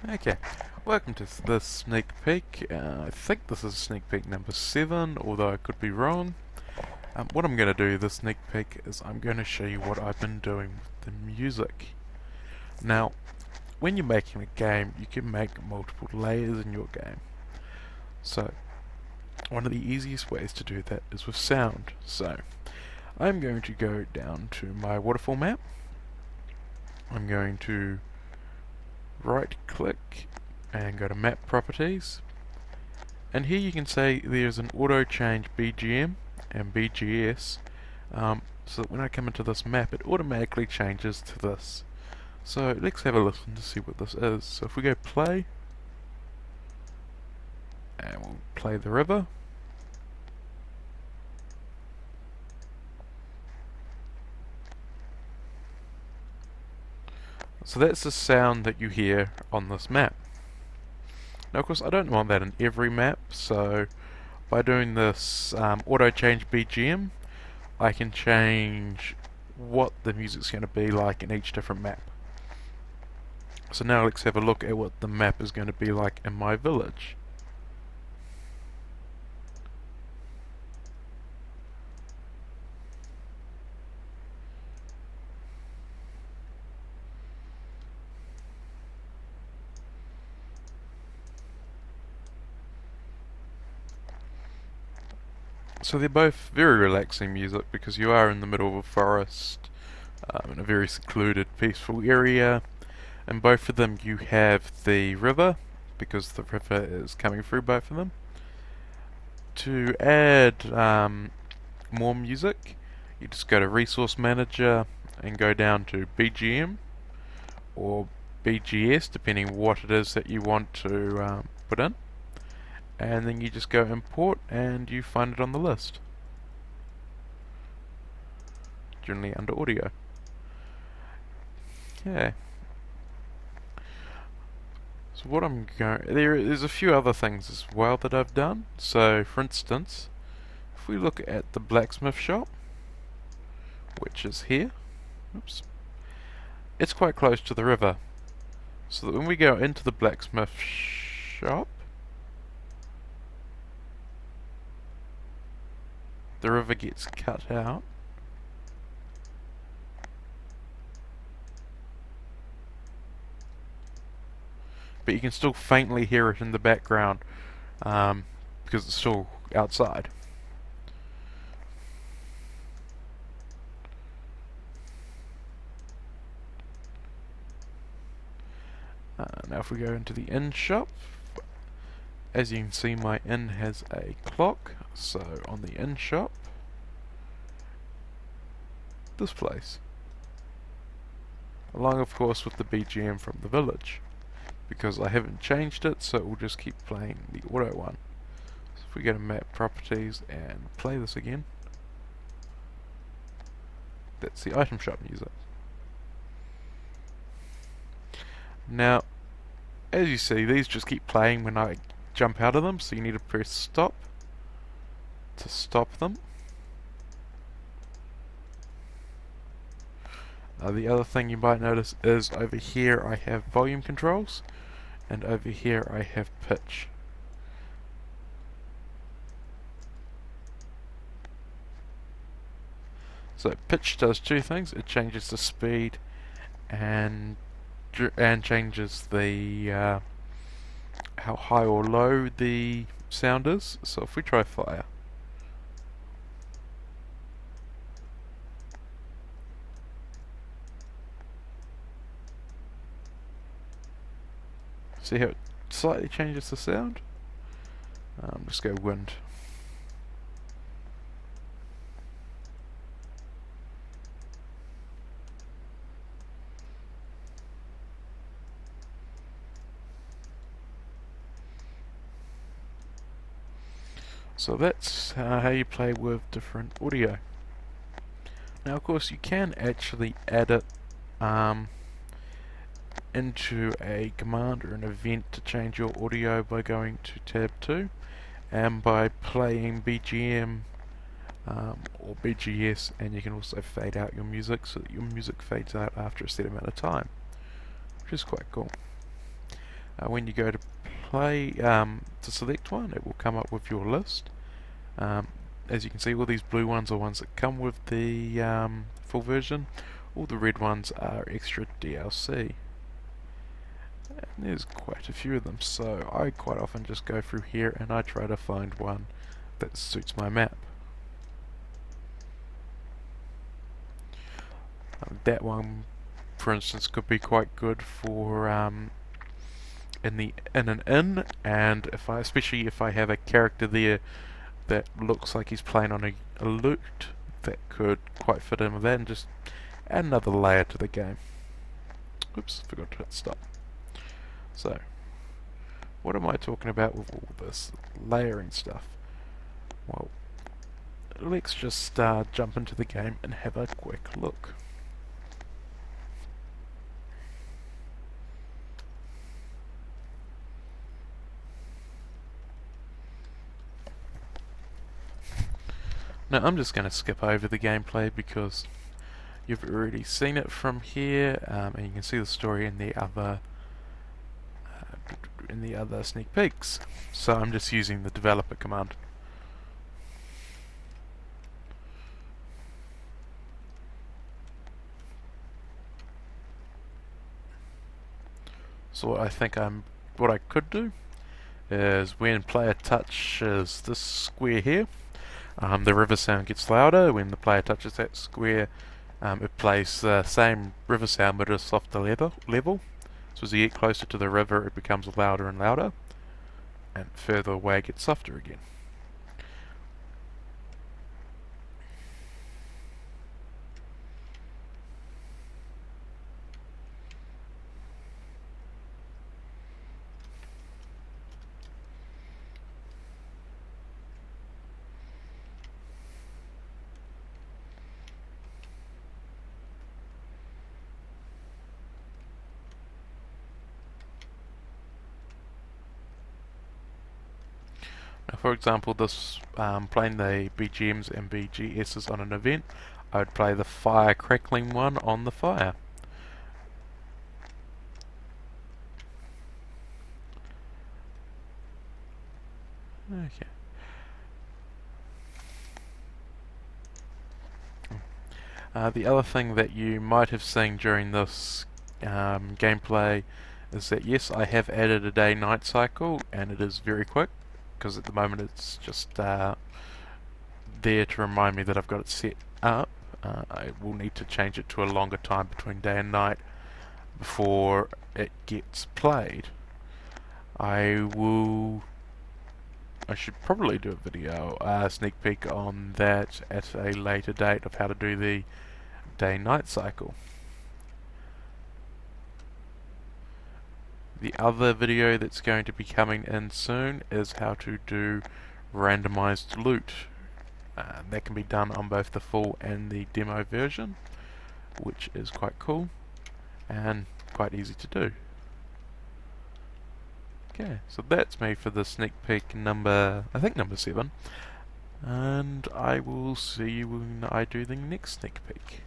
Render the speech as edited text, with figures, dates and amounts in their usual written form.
Okay, welcome to this sneak peek. I think this is sneak peek number 7, although I could be wrong. What I'm going to do this sneak peek is I'm going to show you what I've been doing with the music. Now, when you're making a game, you can make multiple layers in your game. So, one of the easiest ways to do that is with sound. So, I'm going to go down to my waterfall map. I'm going to right click and go to map properties, and here you can say there's an auto change BGM and BGS, so that when I come into this map it automatically changes to this. So let's have a listen to see what this is. So if we go play, and we'll play the river, so that's the sound that you hear on this map. Now of course I don't want that in every map, so by doing this auto change BGM I can change what the music's going to be like in each different map. So now let's have a look at what the map is going to be like in my village. So they're both very relaxing music because you are in the middle of a forest, in a very secluded, peaceful area. In both of them you have the river, because the river is coming through both of them. To add more music, you just go to Resource Manager and go down to BGM or BGS, depending what it is that you want to put in. And then you just go import and you find it on the list, generally under audio. Okay. So what I'm going, there's a few other things as well that I've done. So for instance, if we look at the blacksmith shop, which is here, oops, it's quite close to the river. So that when we go into the blacksmith shop, the river gets cut out. But you can still faintly hear it in the background because it's still outside. Now if we go into the inn shop, as you can see my inn has a clock, so on the inn shop, this place, along of course with the BGM from the village, because I haven't changed it, so it will just keep playing the auto one. So if we go to map properties and play this again, that's the item shop music. Now, as you see, these just keep playing when I jump out of them, so you need to press stop to stop them. The other thing you might notice is over here I have volume controls, and over here I have pitch. So pitch does two things. It changes the speed and changes the how high or low the sound is. So if we try fire, see how it slightly changes the sound? Just go wind. So that's how you play with different audio. Now of course you can actually add it into a command or an event to change your audio by going to tab 2 and by playing BGM or BGS, and you can also fade out your music so that your music fades out after a set amount of time, which is quite cool. when you go to play, to select one, it will come up with your list. As you can see, all these blue ones are ones that come with the full version. All the red ones are extra DLC. And there's quite a few of them, so I quite often just go through here and I try to find one that suits my map. That one, for instance, could be quite good for in an inn, and especially if I have a character there that looks like he's playing on a lute, that could quite fit in with that and just add another layer to the game. Oops, forgot to hit stop. So, what am I talking about with all this layering stuff? Well, let's just jump into the game and have a quick look. Now I'm just going to skip over the gameplay because you've already seen it from here, and you can see the story in the other sneak peeks. So I'm just using the developer command. So what I could do is when player touches this square here, the river sound gets louder. When the player touches that square, it plays the same river sound but at a softer level. So as you get closer to the river, it becomes louder and louder, and further away it gets softer again. Now, for example, this playing the BGMs and BGSs on an event, I would play the fire crackling one on the fire. Okay. The other thing that you might have seen during this gameplay is that yes, I have added a day-night cycle, and it is very quick, because at the moment it's just there to remind me that I've got it set up. I will need to change it to a longer time between day and night before it gets played. I should probably do a video, sneak peek on that at a later date of how to do the day-night cycle. The other video that's going to be coming in soon is how to do randomized loot. That can be done on both the full and the demo version, which is quite cool and quite easy to do. Okay, so that's me for the sneak peek number 7, and I will see you when I do the next sneak peek.